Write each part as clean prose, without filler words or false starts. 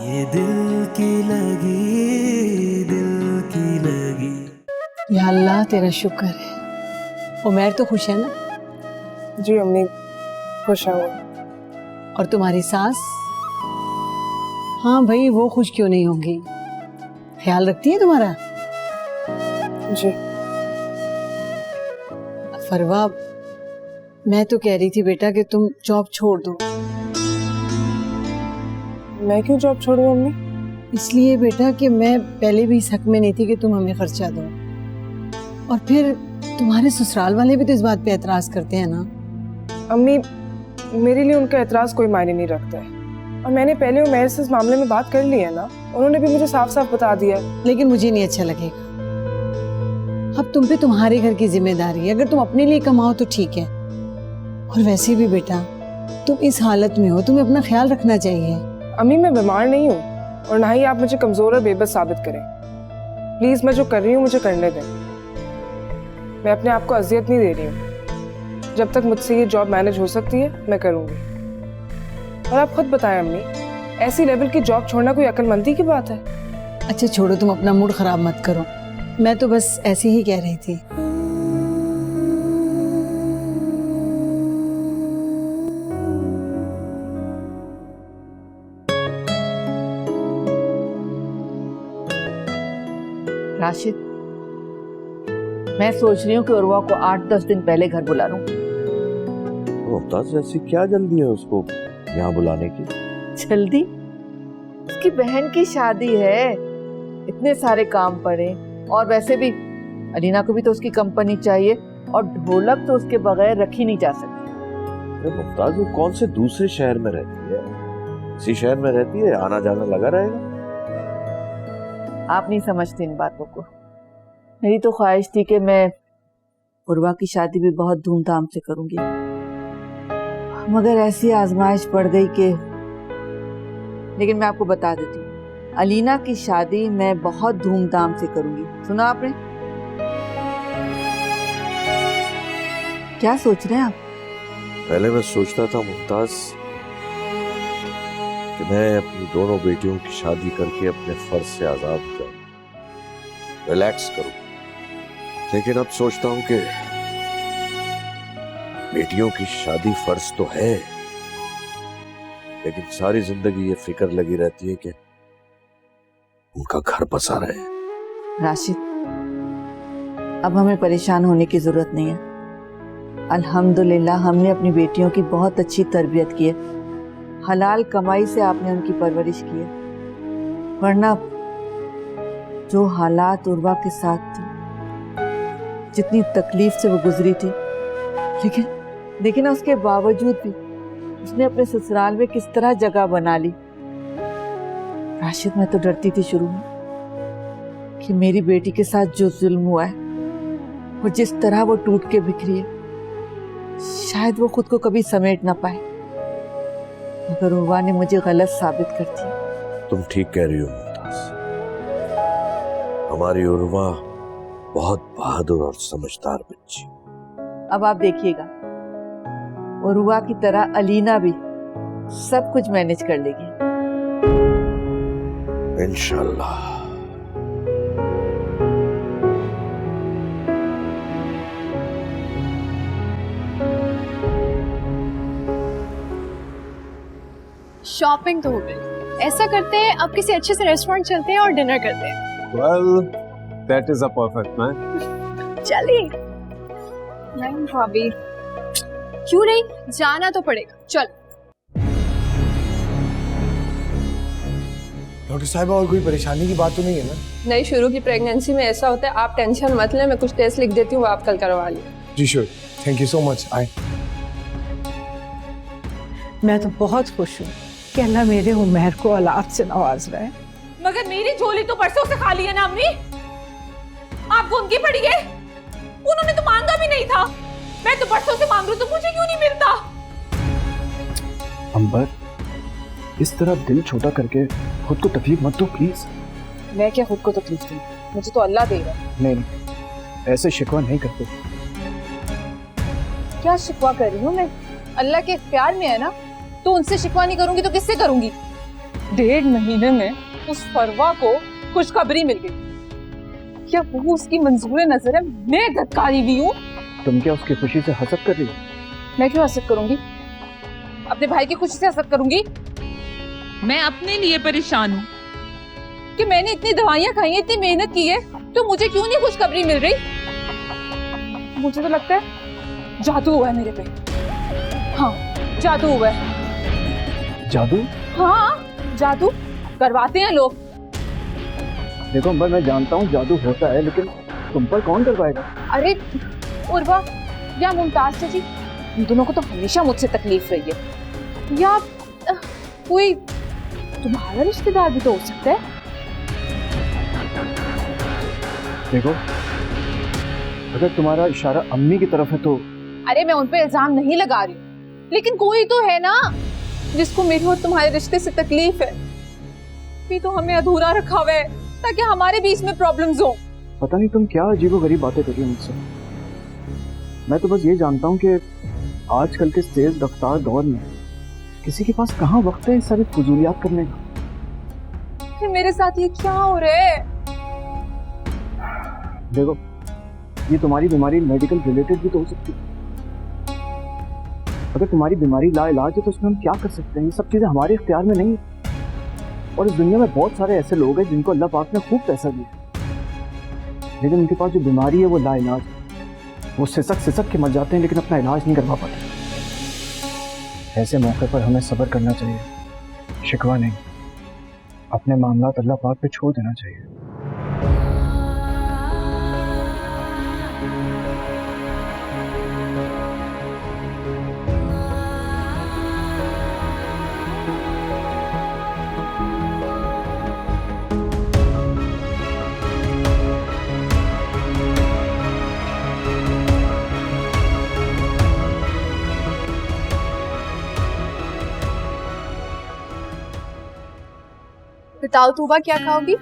ये दिल की लगी, दिल की लगी। या अल्लाह तेरा शुक्र है। उमैर तो खुश है ना? जी अम्मी खुश है वो। और तुम्हारी सास? हाँ भाई, वो खुश क्यों नहीं होंगी, ख्याल रखती है तुम्हारा। जी फरवा, मैं तो कह रही थी बेटा कि तुम जॉब छोड़ दो। मैं क्यों जॉब छोड़ूं अम्मी? इसलिए बेटा कि मैं पहले भी इस हक में नहीं थी कि तुम हमें खर्चा दो, और फिर तुम्हारे ससुराल वाले भी तो इस बात पे एतराज करते हैं ना। अम्मी मेरे लिए उनका एतराज कोई मायने नहीं रखता है, और मैंने पहले उमैर से इस मामले में बात कर ली है ना, उन्होंने भी मुझे साफ साफ बता दिया है। लेकिन मुझे नहीं अच्छा लगेगा। अब तुम पे तुम्हारे घर की जिम्मेदारी है, अगर तुम अपने लिए कमाओ तो ठीक है, और वैसे भी बेटा तुम इस हालत में हो, तुम्हें अपना ख्याल रखना चाहिए। अम्मी मैं बीमार नहीं हूँ, और ना ही आप मुझे कमजोर और बेबस साबित करें। प्लीज मैं जो कर रही हूँ मुझे करने दें। मैं अपने आप को अजियत नहीं दे रही हूँ। जब तक मुझसे ये जॉब मैनेज हो सकती है मैं करूँगी। और आप खुद बताएं अम्मी, ऐसी लेवल की जॉब छोड़ना कोई अक्लमंदी की बात है? अच्छा छोड़ो, तुम अपना मूड खराब मत करो, मैं तो बस ऐसे ही कह रही थी। राशिद, मैं सोच रही हूँ कि उर्वा को 8-10 दिन पहले घर बुला लूं। मुमताज, ऐसी क्या जल्दी है उसको यहाँ बुलाने की? जल्दी? उसकी बहन की शादी है, इतने सारे काम पड़े, और वैसे भी अलीना को भी तो उसकी कंपनी चाहिए, और ढोलक तो उसके बगैर रखी नहीं जा सकती। अरे मुमताज, वो कौन से दूसरे शहर में रहती है? इसी शहर में रहती है, आना जाना लगा रहेगा। आप नहीं समझते इन बातों को। मेरी तो ख्वाहिश थी कि मैं उर्वा की शादी भी बहुत धूमधाम से करूंगी, मगर ऐसी आजमाइश पड़ गई कि, लेकिन मैं आपको बता देती हूँ, अलीना की शादी मैं बहुत धूमधाम से करूंगी। सुना आपने? क्या सोच रहे हैं आप? पहले मैं सोचता था मुमताज कि मैं अपनी दोनों बेटियों की शादी करके अपने फर्ज से आजाद हो जाऊं, रिलैक्स करूं। लेकिन अब सोचता हूं कि बेटियों की शादी फर्ज तो है, लेकिन सारी जिंदगी ये फिक्र लगी रहती है कि उनका घर बसा रहे। राशिद, अब हमें परेशान होने की जरूरत नहीं है। अल्हम्दुलिल्लाह हमने अपनी बेटियों की बहुत अच्छी तरबियत की है, हलाल कमाई से आपने उनकी परवरिश की है, वरना जो हालात उर्वा के साथ थे, जितनी तकलीफ से वो गुजरी थी, लेकिन उसके बावजूद भी उसने अपने ससुराल में किस तरह जगह बना ली। राशिद, मैं तो डरती थी शुरू में कि मेरी बेटी के साथ जो जुल्म हुआ है, वो जिस तरह वो टूट के बिखरी है, शायद वो खुद को कभी समेट ना पाए, मगर उर्वा ने मुझे गलत साबित कर दिया। तुम ठीक कह रही हो मुमताज, हमारी उर्वा बहुत बहादुर और समझदार बच्ची। अब आप देखिएगा, उर्वा की तरह अलीना भी सब कुछ मैनेज कर लेगी इंशाल्लाह। शॉपिंग तो हो गई, ऐसा करते हैं अब किसी अच्छे से रेस्टोरेंट चलते हैं और डिनर करते हैं। Well, that is a perfect man. चलिए। नहीं भाभी, क्यों नहीं, जाना तो पड़ेगा, चल। डॉक्टर साहिबा, और कोई परेशानी की बात तो नहीं है ना? नहीं, शुरू की प्रेगनेंसी में ऐसा होता है, आप टेंशन मत लें, मैं कुछ टेस्ट लिख देती हूँ, आप कल करवा लें। जी sure, thank you so much. आए। मैं तो बहुत खुश हूँ कि अल्लाह मेरे उमैर को औलाद से नवाज रहा है। मगर मेरी झोली तो परसों से खाली है ना अम्मी, आपको उनकी पड़ी है? उन्होंने तो मांगा भी नहीं था, मैं तो परसों से मांग रही हूँ, तो मुझे क्यों नहीं मिलता? अंबर, इस तरह दिल छोटा करके खुद को तकलीफ मत दो प्लीज। मैं क्या खुद को तकलीफ दूँ, मुझे तो अल्लाह दे रहा है। नहीं, ऐसे शिकवा नहीं करते। क्या शिकवा कर रही हूँ मैं? अल्लाह के इख्तियार में है ना, तो उनसे शिकवा नहीं करूंगी तो किससे करूंगी? 1.5 महीने में उस फरवा को खुशखबरी मिल गई। क्या वो उसकी मंजूर नजर है? मैं धक्कारी हुई हूँ। तुम क्या उसकी खुशी से हसद कर रही हो? मैं क्यों हसद करूंगी? अपने भाई की खुशी से हसद करूंगी? मैं अपने लिए परेशान हूँ कि मैंने इतनी दवाइयां खाई हैं, इतनी मेहनत की है, तो मुझे क्यों नहीं खुशखबरी मिल रही? मुझे तो लगता है जादू हुआ है मेरे पे। हाँ, जादू हुआ है। जादू? हाँ, जादू करवाते हैं लोग। देखो अंबर, मैं जानता हूँ जादू होता है, लेकिन तुम पर कौन करवाएगा? अरे उर्वा या मुमताज चाची, इन दोनों को तो हमेशा मुझसे तकलीफ रही है। या कोई तुम्हारा रिश्तेदार भी तो हो सकता है। देखो, अगर तुम्हारा इशारा अम्मी की तरफ है तो। अरे मैं उन पे इल्जाम नहीं लगा रही हूँ, लेकिन कोई तो है ना जिसको मेरे और तुम्हारे रिश्ते से तकलीफ है। भी तो हमें अधूरा रखा हुआ है ताकि हमारे बीच में प्रॉब्लम्स हो। पता नहीं तुम क्या अजीबोगरीब बातें कर रही हो मुझसे। मैं तो बस ये जानता हूँ कि आजकल के तेज रफ्तार दौर में किसी के पास कहाँ वक्त है इस सारी फजूलियात करने का। फिर मेरे साथ ये क्या हो रहा है? देखो, ये तुम्हारी बीमारी मेडिकल रिलेटेड भी तो हो सकती है। अगर तुम्हारी बीमारी लाइलाज है तो उसमें हम क्या कर सकते हैं? ये सब चीजें हमारे इख्तियार में नहीं है। और इस दुनिया में बहुत सारे ऐसे लोग हैं जिनको अल्लाह पाक ने खूब पैसा दिया, लेकिन उनके पास जो बीमारी है वो लाइलाज है। वो सिसक के मर जाते हैं लेकिन अपना इलाज नहीं करवा पाते। ऐसे मौके पर हमें सब्र करना चाहिए, शिकवा नहीं, अपने मामलात अल्लाह पाक पे छोड़ देना चाहिए। बताओ तूबा, क्या खाओगी?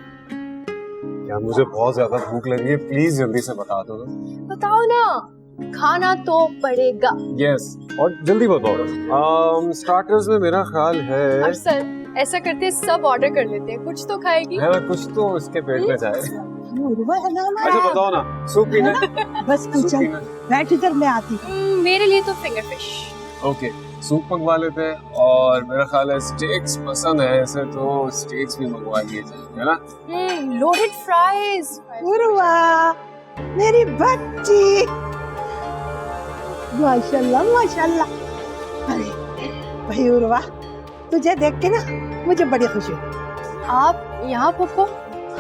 यार मुझे बहुत ज्यादा भूख लगी है, प्लीज जल्दी से बता दो ना। बताओ ना, खाना तो पड़ेगा। यस, और जल्दी बताओ। स्टार्टर्स में मेरा ख्याल है। अब सर ऐसा करते हैं, सब ऑर्डर कर लेते हैं, कुछ तो खाएगी। है ना, कुछ तो इसके पेट में जाए। अच्छा बताओ ना, सूप पीना? बस तू चल, बैठ इधर, मैं आती। मेरे लिए तो फिंगर फिश। ओके, सूप मंगवा लेते हैं, और मेरा ख्याल है स्टेक्स पसंद है ऐसे, तो स्टेक्स भी मंगवा लिए जाए, है ना? Loaded fries. उर्वा, मेरी बच्ची, माशाल्लाह माशाल्लाह। अरे भाई उर्वा, तुझे देख के ना मुझे बड़ी खुशी हुई। आप यहाँ पप्पो?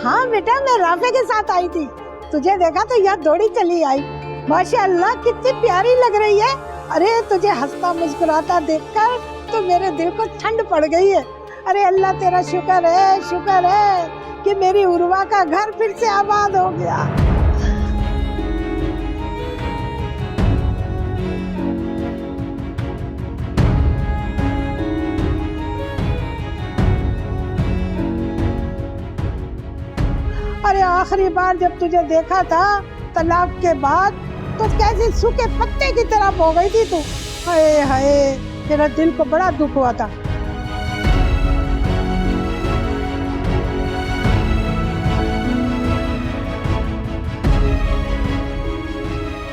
हाँ बेटा, मैं राफे के साथ आई थी, तुझे देखा तो यहाँ दौड़ी चली आई। माशाल्लाह कितनी प्यारी लग रही है। अरे तुझे हंसता मुस्कुराता देखकर तो मेरे दिल को ठंड पड़ गई है। अरे अल्लाह तेरा शुक्र है कि मेरी उर्वा का घर फिर से आबाद हो गया। अरे आखिरी बार जब तुझे देखा था तलाक के बाद, तो कैसे सूखे पत्ते की तरह हो गई थी तू। हाय हाय, तेरा दिल को बड़ा दुख हुआ था।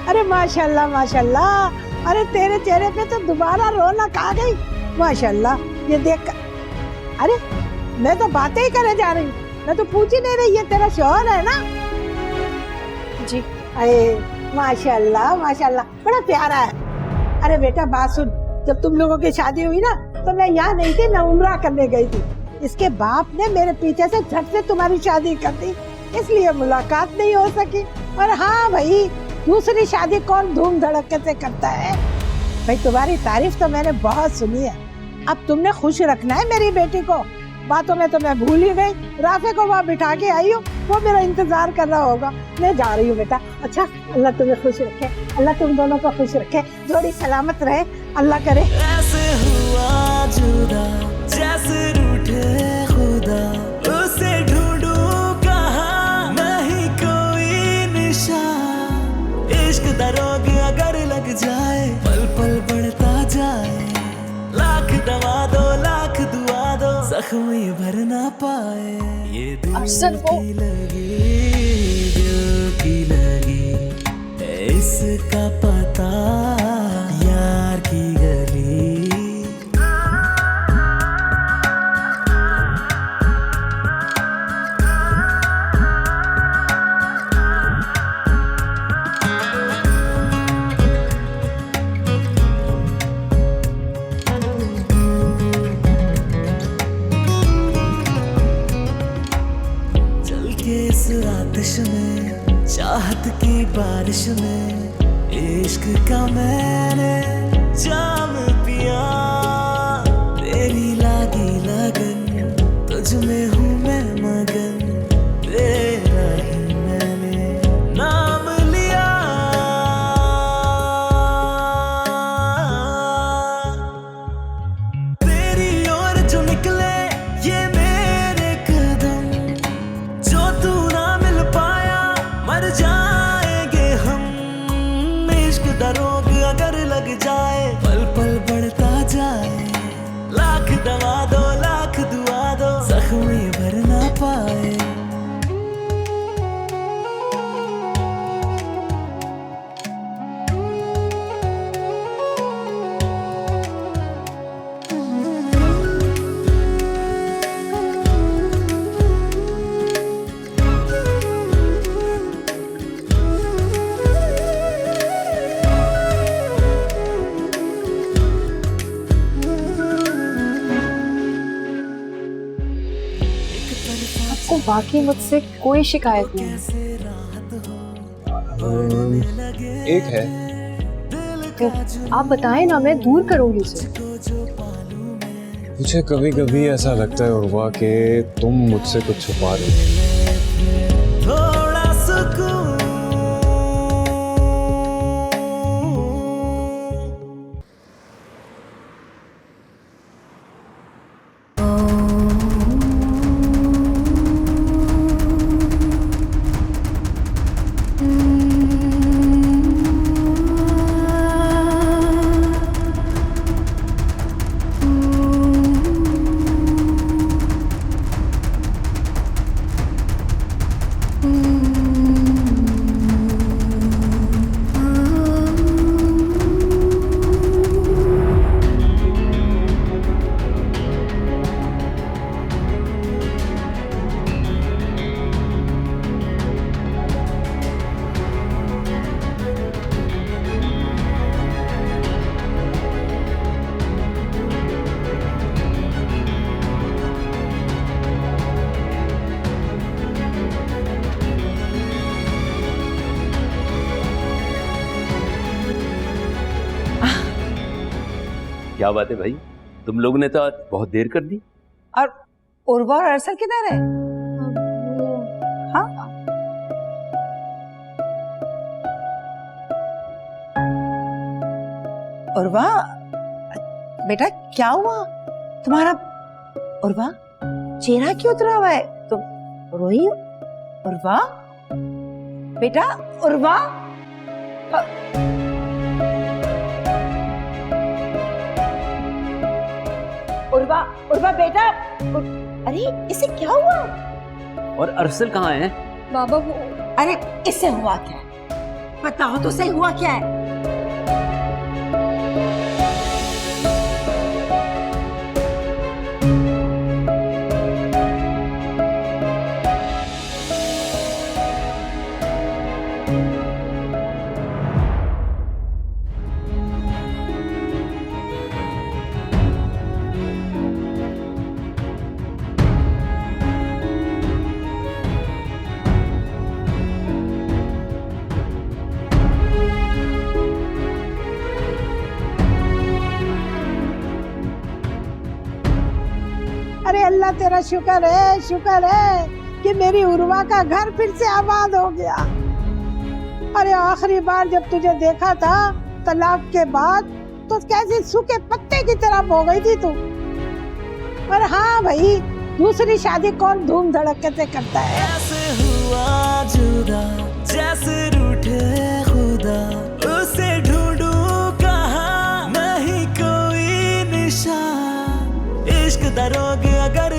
अरे माशाल्लाह माशाल्लाह, अरे तेरे चेहरे पे तो दोबारा रौनक आ गई। माशाल्लाह, ये देख कर, अरे मैं तो बातें ही करे जा रही हूँ, मैं तो पूछ ही नहीं रही। ये तेरा शौहर है ना? जी। अरे माशाल्लाह माशाल्लाह, बड़ा प्यारा है। अरे बेटा बात सुन, जब तुम लोगों की शादी हुई ना तो मैं यहाँ नहीं थी, मैं उम्रा करने गई थी। इसके बाप ने मेरे पीछे से झट से तुम्हारी शादी कर दी, इसलिए मुलाकात नहीं हो सकी। और हाँ भाई, दूसरी शादी कौन धूम धड़के से करता है। भाई तुम्हारी तारीफ तो मैंने बहुत सुनी है, अब तुमने खुश रखना है मेरी बेटी को। बातों में तो मैं भूल ही गई, राफे को वहाँ बिठा के आई हूँ, वो मेरा इंतजार कर रहा होगा। मैं जा रही हूँ बेटा। अच्छा, अल्लाह तुम्हें खुश रखे, अल्लाह तुम दोनों को खुश रखे, जोड़ी सलामत रहे, अल्लाह करे। ऐसे हुआ जुदा जैसे रूठे खुदा, उसे ढूंढूं कहाँ नहीं कोई निशान। इश्क दा रोग अगर लग जाए, पल पल बढ़ता जाए, लाख दवा दो लाख दुआ दो, जख्म ये भर ना पाए, ये दिल अफसर वो की लगी, दिल की लगी है इसका पता, यार की गली। इस आतिश में, चाहत की बारिश में, इश्क का मैंने जाम पिया, तेरी लागी लगन, तुझ में हूँ मैं मगन, तेरा ही मैंने नाम लिया। तेरी ओर जो निकले ये मेरे कदम, जो तू ना मिल पाया मर जाएंगे हम। इश्क दा रोग अगर लग जाए, पल पल बढ़ता जाए, लाख दवा दो लाख दुआ दो, जख्म ये भर ना पाए। आपको वाकई मुझसे कोई शिकायत नहीं है? एक है। तो आप बताएं ना, मैं दूर करूंगी उसे। मुझे कभी कभी ऐसा लगता है उर्वा कि तुम मुझसे कुछ छुपा रही हो। थोड़ा सुकून क्या बात है भाई, तुम लोगों ने तो आज बहुत देर कर दी। और उर्वा और अरसल किधर है? हाँ? उर्वा, बेटा क्या हुआ तुम्हारा? उर्वा, चेहरा क्यों उतरा हुआ है? तुम रोई हो? उर्वा, बेटा उर्वा, उर्वा, उर्वा बेटा, अरे इसे क्या हुआ? और अरसल कहाँ है? बाबा वो, अरे इससे हुआ क्या है? बताओ तो सही, हुआ क्या है? अरे अल्लाह तेरा शुक्र है कि मेरी उर्वा का घर फिर से आबाद हो गया। अरे आखिरी बार जब तुझे देखा था तलाक के बाद तो कैसे सूखे पत्ते की तरह हो गई थी तू। और हाँ भाई, दूसरी शादी कौन धूम धड़के से करता है? ऐसे हुआ जुदा जैसे रूठे खुदा, उसे ढूंढूं कहाँ नहीं कोई निशान। इश्क दा रोग अगर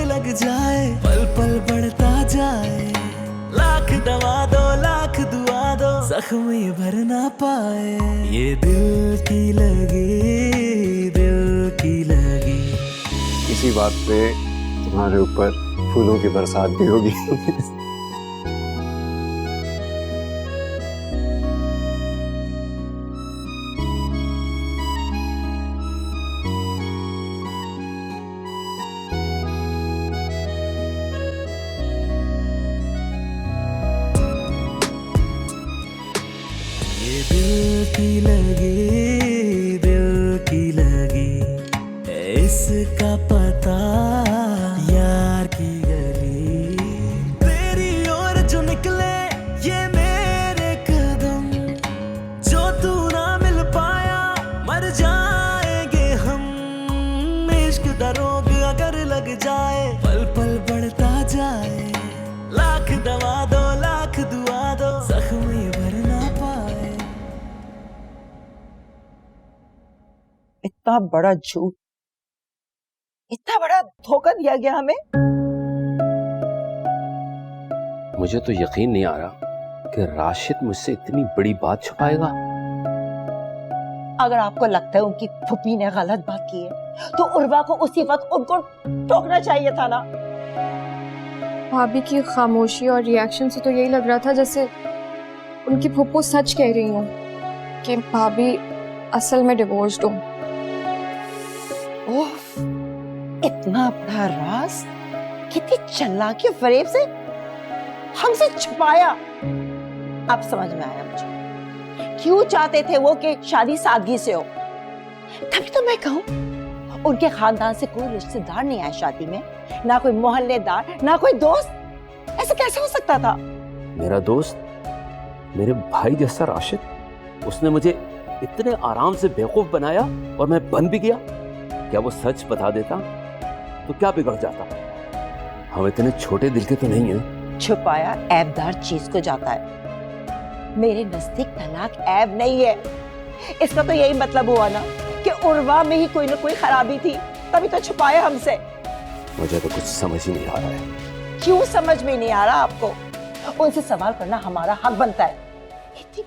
जख्म ये भर ना पाए, ये दिल की लगी, दिल की लगी। इसी बात पे तुम्हारे ऊपर फूलों की बरसात भी होगी। ये दिल की लगी, दिल की लगी, इसका पता यार की गली। तेरी ओर जो निकले ये मेरे कदम, जो तू ना मिल पाया मर जाएंगे हम। इश्क दा रोग अगर लग जाए, पल पल बढ़ता जाए, लाख दवा दो लाख दुआ दो, जख्म ये भर ना पाए। इतना बड़ा झूठ, इतना बड़ा धोखा दिया गया हमें। मुझे तो यकीन नहीं आ रहा कि राशिद मुझसे इतनी बड़ी बात छुपाएगा। अगर आपको लगता है उनकी फूफी ने गलत बात की है, तो उर्वा को उसी वक्त उनको टोकना चाहिए था ना। भाभी की खामोशी और रिएक्शन से तो यही लग रहा था जैसे उनकी फूफू सच कह रही हूँ कि भाभी असल में डिवोर्स्ड हूँ। ओह, इतना बड़ा राज कितनी चालाकी और फरेब से हमसे छुपाया। अब समझ में आया मुझे क्यों चाहते थे वो कि शादी सादगी से हो। तभी तो मैं कहूँ उनके खानदान से कोई रिश्तेदार नहीं आया शादी में, ना कोई मोहल्लेदार, ना कोई दोस्त। ऐसा कैसे हो सकता था? मेरा दोस्त, मेरे भाई जैसा राशिद, उसने मुझे इतने आराम से बेवकूफ बनाया और मैं बन भी गया। क्या वो सच बता देता तो क्या बिगड़ जाता? हम इतने छोटे दिल के तो नहीं हैं। छुपाया ऐबदार चीज को जाता है। मेरे नजदीक तलाक ऐब नहीं है। इसका तो यही मतलब हुआ ना कि उर्वा में ही कोई ना कोई खराबी थी, तभी तो छुपाया हमसे। मुझे तो कुछ समझ ही नहीं आ रहा है। क्यों समझ में नहीं आ रहा आपको? उनसे सवाल करना हमारा हक बनता है। इतनी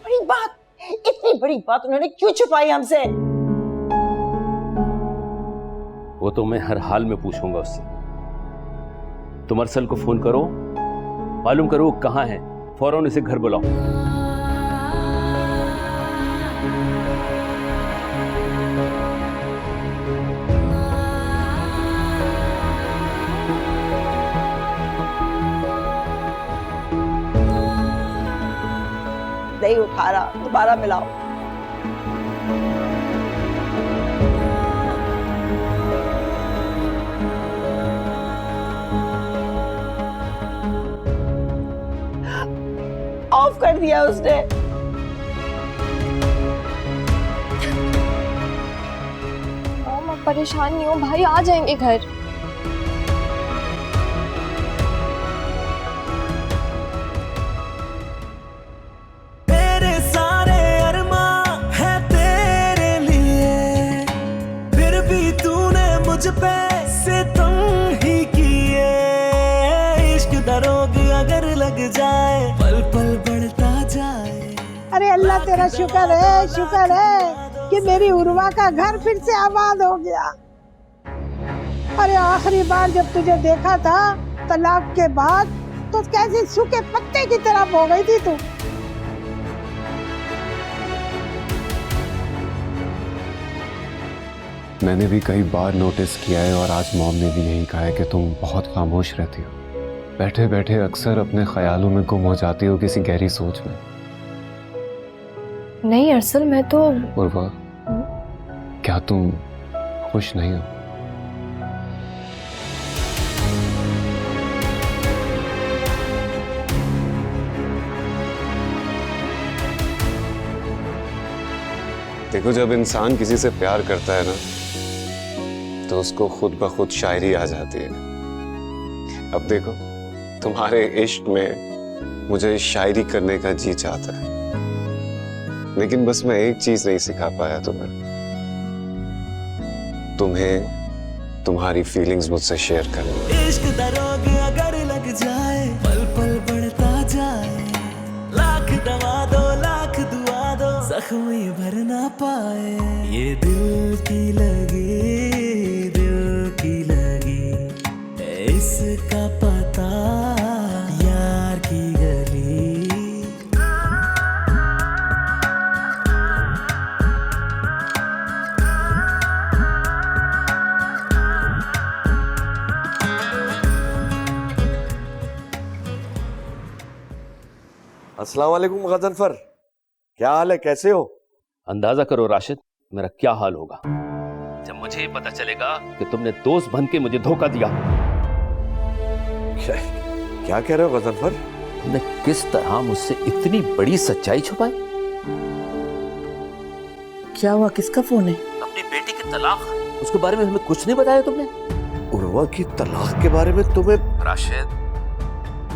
बड़ी बात उन्होंने क्यों छुपाई हमसे? वो तो मैं हर हाल में पूछूंगा उससे। तुम अरसल को फोन करो, मालूम करो वो कहाँ है, फौरन उसे घर बुलाओ। नहीं उठा रहा, दोबारा मिलाओ। ऑफ कर दिया उसने। मैं परेशान नहीं हूँ, भाई आ जाएंगे घर। तेरे सारे अरमा है तेरे लिए, फिर भी तूने मुझ पे सितम ही किए। इश्क दा रोग अगर लग जाए, पल पल बढ़ता जाए। अरे अल्लाह तेरा शुक्र है कि मेरी उर्वा का घर फिर से आबाद हो गया। अरे आखिरी बार जब तुझे देखा था तलाक के बाद, तो कैसे सूखे पत्ते की तरह हो गई थी तू। मैंने भी कई बार नोटिस किया है और आज मॉम ने भी यही कहा है कि तुम बहुत खामोश रहती हो। बैठे बैठे अक्सर अपने ख्यालों में गुम हो जाती हो किसी गहरी सोच में। नहीं अरसल, मैं तो उर्वा, क्या तुम खुश नहीं हो? देखो, जब इंसान किसी से प्यार करता है ना, तो उसको खुद ब खुद शायरी आ जाती है। अब देखो, तुम्हारे इश्क में मुझे शायरी करने का जी चाहता है, लेकिन बस मैं एक चीज नहीं सिखा पाया तुम्हें तुम्हारी फीलिंग्स मुझसे शेयर करना। इश्क दा रोग अगर लग जाए, पल पल बढ़ता जाए, लाख दवा दो लाख आंखों ये भर ना पाए, ये दिल की लगी है इसका पता, यार की गली। अस्सलाम वालेकुम गजनफर, क्या हाल है, कैसे हो? अंदाजा करो राशिद, मेरा क्या हाल होगा जब मुझे ये पता चलेगा कि तुमने दोस्त बन के मुझे धोखा दिया। क्या कह रहे हो गजनफर? तुमने किस तरह मुझसे इतनी बड़ी सच्चाई छुपाई? क्या हुआ, किसका फोन है? अपनी बेटी की तलाक, उसके बारे में हमें कुछ नहीं बताया तुमने। उर्वा की तलाक के बारे में तुम्हें? राशिद,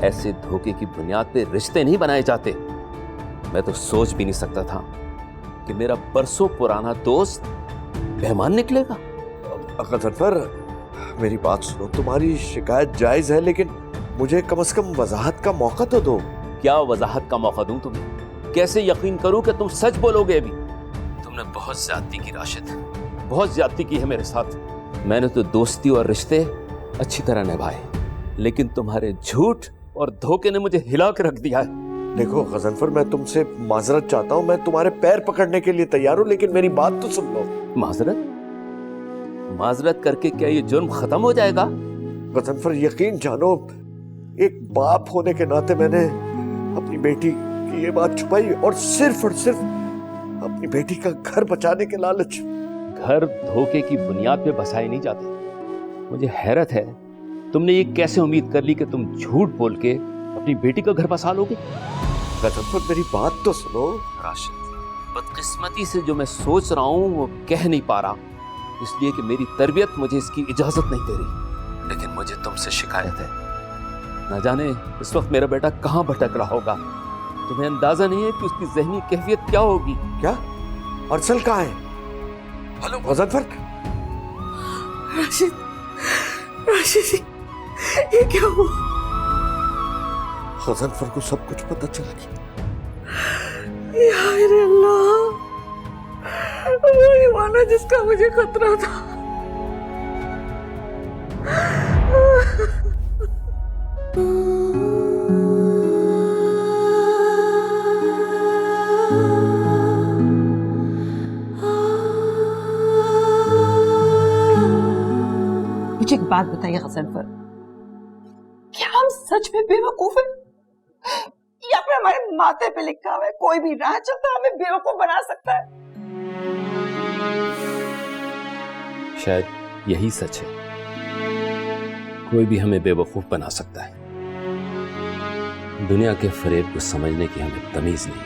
ऐसे धोखे की बुनियाद पे रिश्ते नहीं बनाए जाते। मैं तो सोच भी नहीं सकता था कि मेरा बरसों पुराना दोस्त बेईमान निकलेगा। गजनफर, मेरी बात सुनो, तुम्हारी शिकायत जायज है, लेकिन मुझे कम से कम वजाहत का मौका तो दो। क्या वजाहत का मौका दूं तुम्हें? कैसे यकीन करूं कि तुम सच बोलोगे? अभी तुमने बहुत ज्यादती की राशिद, बहुत ज्यादती की है मेरे साथ। मैंने तो दोस्ती और रिश्ते अच्छी तरह निभाए, लेकिन तुम्हारे झूठ और धोखे ने मुझे हिला के रख दिया है। देखो गजनफर, मैं तुमसे माजरत चाहता हूँ, मैं तुम्हारे पैर पकड़ने के लिए तैयार हूँ, लेकिन मेरी बात तो सुन लो। माजरत? माजरत करके क्या ये जुर्म खत्म हो जाएगा? गजनफर, यकीन जानो, एक बाप होने के नाते मैंने अपनी बेटी की ये बात छुपाई, और सिर्फ अपनी बेटी का घर बचाने के लालच। घर धोखे की बुनियाद पे बसाए नहीं जाते। मुझे हैरत है, तुमने ये कैसे उम्मीद कर ली कि तुम झूठ बोल के अपनी बेटी का घर बसा लोगे? गजनफर, मेरी बात तो सुनो। राशिद, बदकिस्मती से जो मैं सोच रहा हूँ वो कह नहीं पा रहा, इसलिए कि मेरी तरबियत मुझे इसकी इजाजत नहीं दे रही। लेकिन मुझे तुमसे शिकायत है, न जाने इस वक्त मेरा बेटा कहाँ भटक रहा होगा। तुम्हें अंदाजा नहीं है कि उसकी जहनी कैफियत क्या होगी। क्या अरसल कहाँ है? हेलो गजनफर। राशिद, राशिद, ये क्या हुआ? गजनफर को सब कुछ पता चल गया। या अल्लाह, वही माना जिसका मुझे खतरा था। मुझे एक बात बताइए गजनफर, क्या हम सच में बेवकूफ हैं? या फिर हमारे माथे पे लिखा हुआ है कोई भी राह चाहता हमें बेवकूफ बना सकता है? शायद यही सच है, कोई भी हमें बेवकूफ बना सकता है। दुनिया के फरेब को समझने की हमें तमीज नहीं।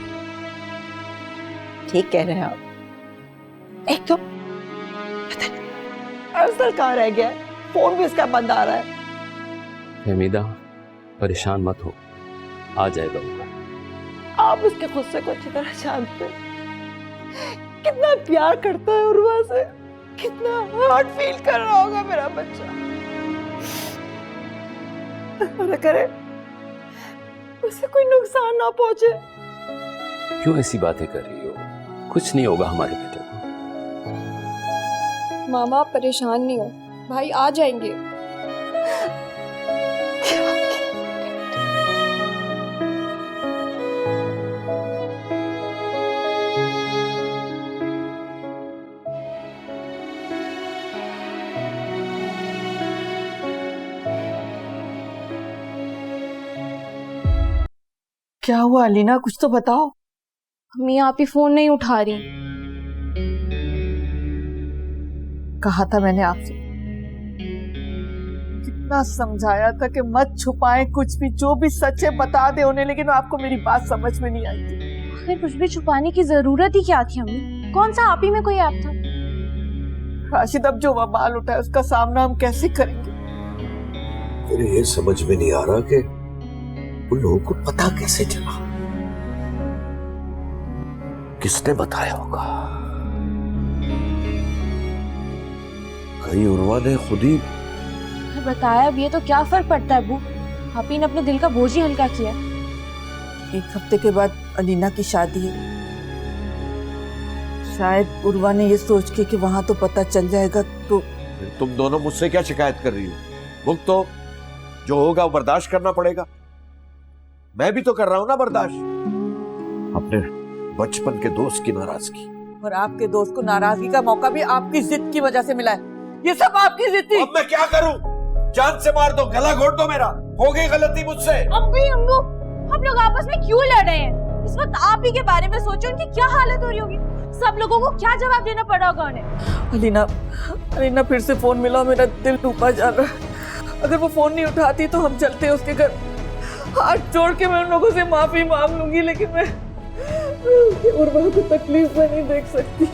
ठीक कह रहे हैं आप। एक तो अरसल कहाँ रह गया? फोन भी इसका बंद आ रहा है। हमीदा, परेशान मत हो, आ जाएगा ऊपर। आप उसके गुस्से को अच्छी तरह जानते हैं। कितना प्यार करता है उर्वा से, कितना हार्ट फील कर रहा होगा मेरा बच्चा। अरे करे उसे कोई नुकसान ना पहुंचे। क्यों ऐसी बातें कर रही हो? कुछ नहीं होगा हमारे बेटे को। मामा, आप परेशान नहीं हो, भाई आ जाएंगे। क्या हुआ अलीना, कुछ तो बताओ। अम्मी, आप ही फोन नहीं उठा रही। कहा था मैंने आपसे, कितना समझाया था कि मत छुपाएं कुछ भी, जो भी सच है बता दे उन्हें, लेकिन आपको मेरी बात समझ में नहीं आई थी। आखिर कुछ भी छुपाने की जरूरत ही क्या थी अम्मी? कौन सा आप ही में कोई ऐप था? राशिद, अब जो वबाल उठा है उसका सामना हम कैसे करेंगे? मुझे ये समझ में नहीं आ रहा कि उन लोगों को पता कैसे चला, किसने बताया होगा? कहीं उर्वा ने खुद ही बताया भी है तो क्या फर्क पड़ता है अबू? आप ही ने अपने दिल का बोझ ही हल्का किया। एक हफ्ते के बाद अलीना की शादी है, शायद उर्वा ने ये सोच के कि वहां तो पता चल जाएगा तो। तुम दोनों मुझसे क्या शिकायत कर रही हो? भुगतो, तो जो होगा वो बर्दाश्त करना पड़ेगा। मैं भी तो कर रहा हूं ना बर्दाश्त, अपने बचपन के दोस्त की नाराजगी। और आपके दोस्त को नाराजगी का मौका भी आपकी जिद की वजह से मिला है। ये सब आपकी जिद थी। अब मैं क्या करूं? जान से मार दो, गला घोट दो मेरा। हो गई गलती मुझसे। अम्मी अम्मू, हम लोग आपस में क्यों लड़ रहे हैं? इस वक्त आप ही के बारे में सोचो, उनकी क्या हालत हो रही होगी। सब लोगों को क्या जवाब देना पड़ा होगा उन्हें। अलीना फिर से फोन मिला, मेरा दिल डूबा जा रहा है। अगर वो फोन नहीं उठाती तो हम चलते उसके घर। हाथ जोड़ के मैं उन लोगों से माफी मांग लूंगी, लेकिन मैं उर्वा को तकलीफ में नहीं देख सकती।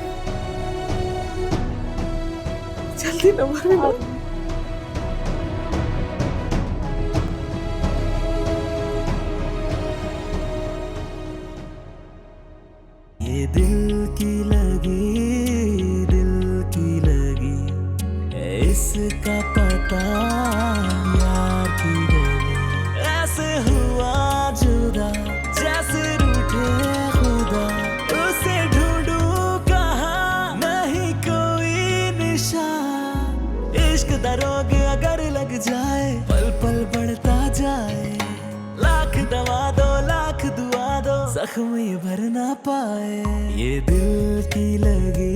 जल्दी नंबर ये दिल की लगी है इसका पता यार की गली। ऐसे हुआ जुदा जैसे रूठे खुदा, उसे ढूंढूं कहाँ नहीं कोई निशान। इश्क दा रोग अगर लग जाए पल पल बढ़ता जाए। लाख दवा दो लाख दुआ दो, जख्म ये भर ना पाए। ये दिल की लगी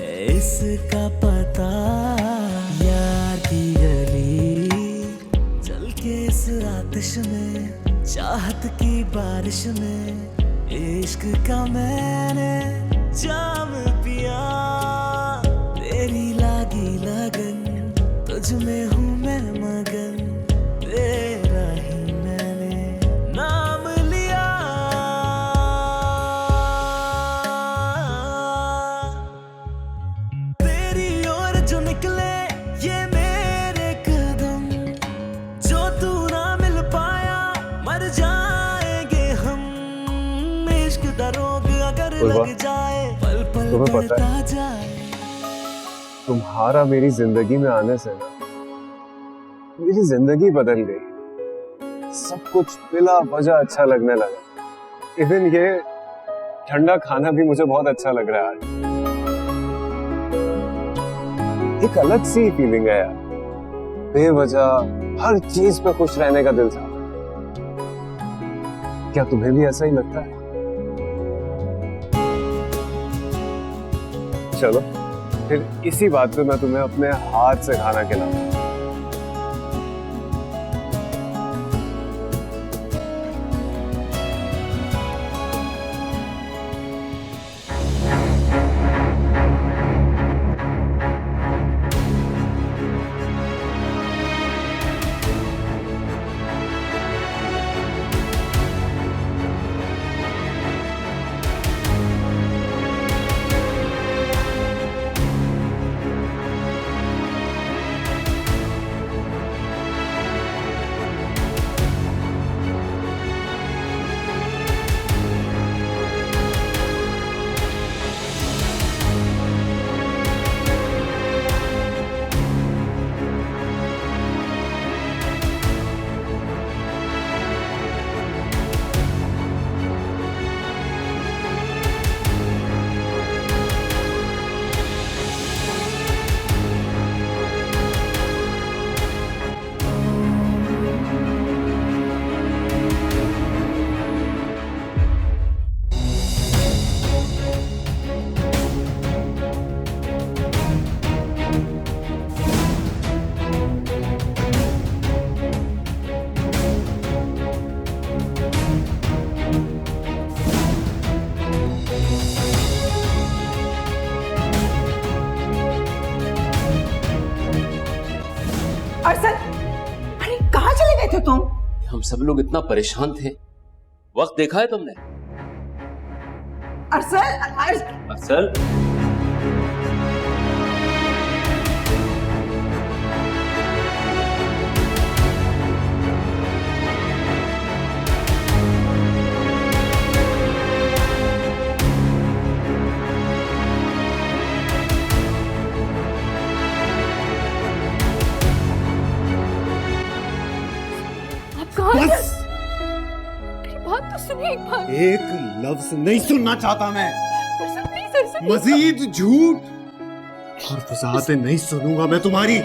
है इसका पता यार की गली। चल के इस आतिश में, चाहत की बारिश में, इश्क का मैंने जाम पिया। तेरी लागी लगन, तुझ में हूँ मैं मगन, तेरा ही मैंने नाम लिया। तेरी ओर जो निकले ये मेरे कदम, जो तू ना मिल पाया मर जाएंगे हम। इश्क दा रोग अगर लग जाए पल पल बढ़ता जाए। तुम्हारा मेरी जिंदगी में आने से ना मेरी जिंदगी बदल गई। सब कुछ बिला वजह अच्छा लगने लगा। इवन ये ठंडा खाना भी मुझे बहुत अच्छा लग रहा है। एक अलग सी फीलिंग है यार, बेवजह हर चीज पे खुश रहने का दिल था। क्या तुम्हें भी ऐसा ही लगता है? चलो फिर इसी बात पे मैं तुम्हें अपने हाथ से खाना खिलाऊं। अरसल, अरे कहाँ चले गए थे तुम? हम सब लोग इतना परेशान थे। वक्त देखा है तुमने? अरसल, मेरी बात तो सुनिए। एक बार एक लफ्ज नहीं सुनना चाहता मैं। सर प्लीज सर मजीद झूठ और फसाहतें नहीं सुनूंगा मैं तुम्हारी।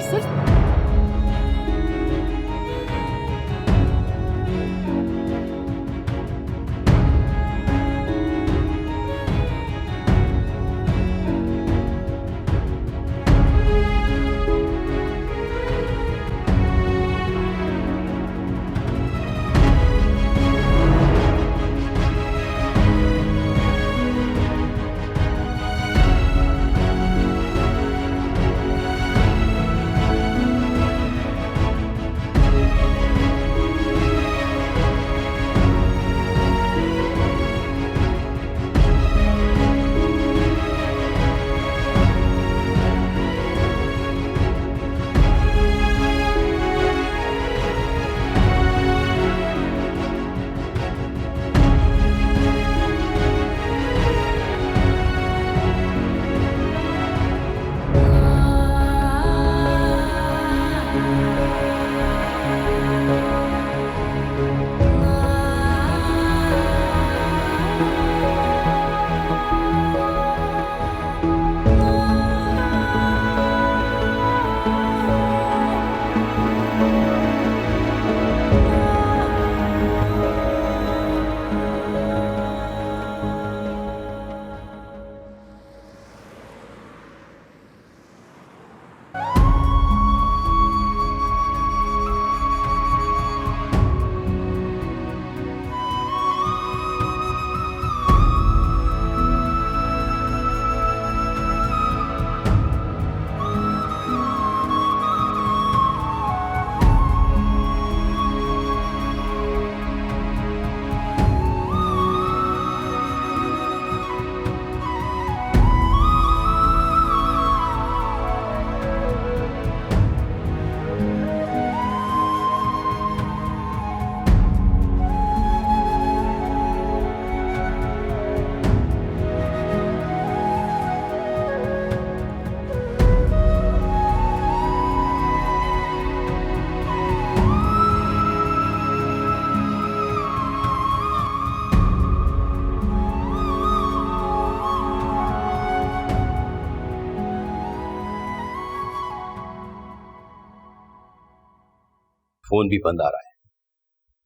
फोन भी बंद आ रहा है।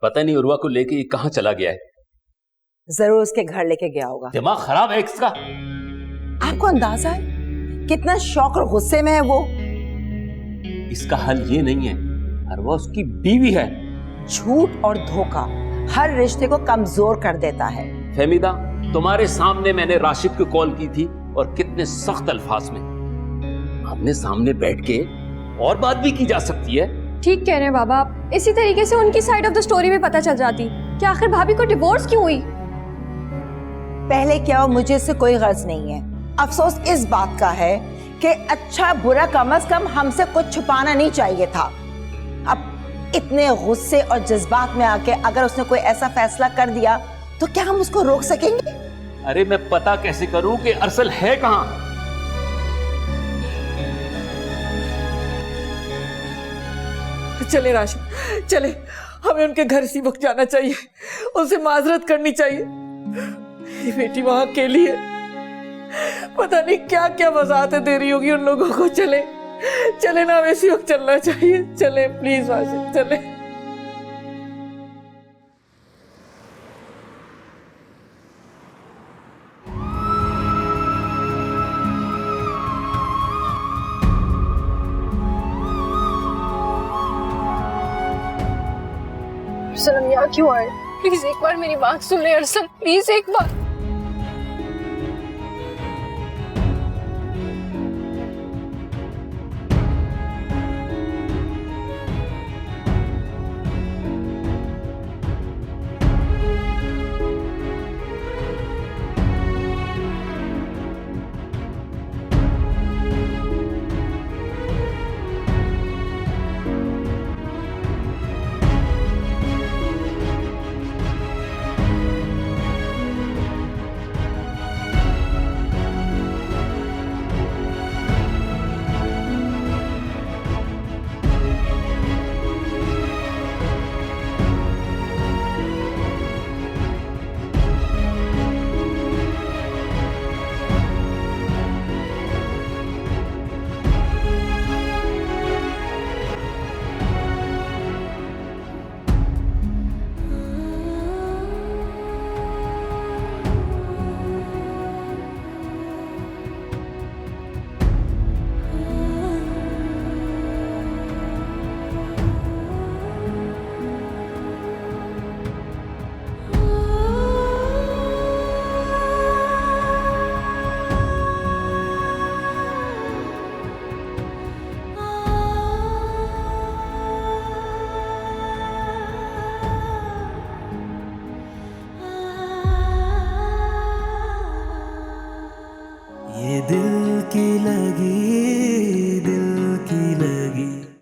पता नहीं उर्वा को लेके ये कहां चला गया है। जरूर उसके घर लेके गया होगा। दिमाग खराब है इसका। आपको अंदाजा है कितना शौक और गुस्से में है वो? इसका हल ये नहीं है, अरवा उसकी बीवी है। झूठ और धोखा हर रिश्ते को कमजोर कर देता है। फहमीदा, तुम्हारे सामने मैंने राशिद को कॉल की थी और कितने सख्त अल्फाज में। आमने सामने बैठ के और बात भी की जा सकती है। ठीक कह रहे हैं बाबा आप। इसी तरीके से उनकी साइड ऑफ द स्टोरी भी पता चल जाती कि आखिर भाभी को डिवोर्स क्यों हुई। पहले क्या हो, मुझे इससे कोई गर्ज नहीं है। अफसोस इस बात का है कि अच्छा बुरा कम से कम हमसे कुछ छुपाना नहीं चाहिए था। अब इतने गुस्से और जज्बात में आके अगर उसने कोई ऐसा फैसला कर दिया तो क्या हम उसको रोक सकेंगे? अरे मैं पता कैसे करूं कि अरसल है कहां? चले राशिद, चले, हमें उनके घर इसी वक्त जाना चाहिए, उनसे माजरत करनी चाहिए। ये बेटी वहां अकेली है, पता नहीं क्या क्या वजाहतें दे रही होगी उन लोगों को। चले चले ना, हमें इसी वक्त चलना चाहिए। चले प्लीज राशिद, चले। अरसल हम यहाँ क्यों आए? प्लीज एक बार मेरी बात सुन ले अरसल, प्लीज एक बार। ये दिल की लगी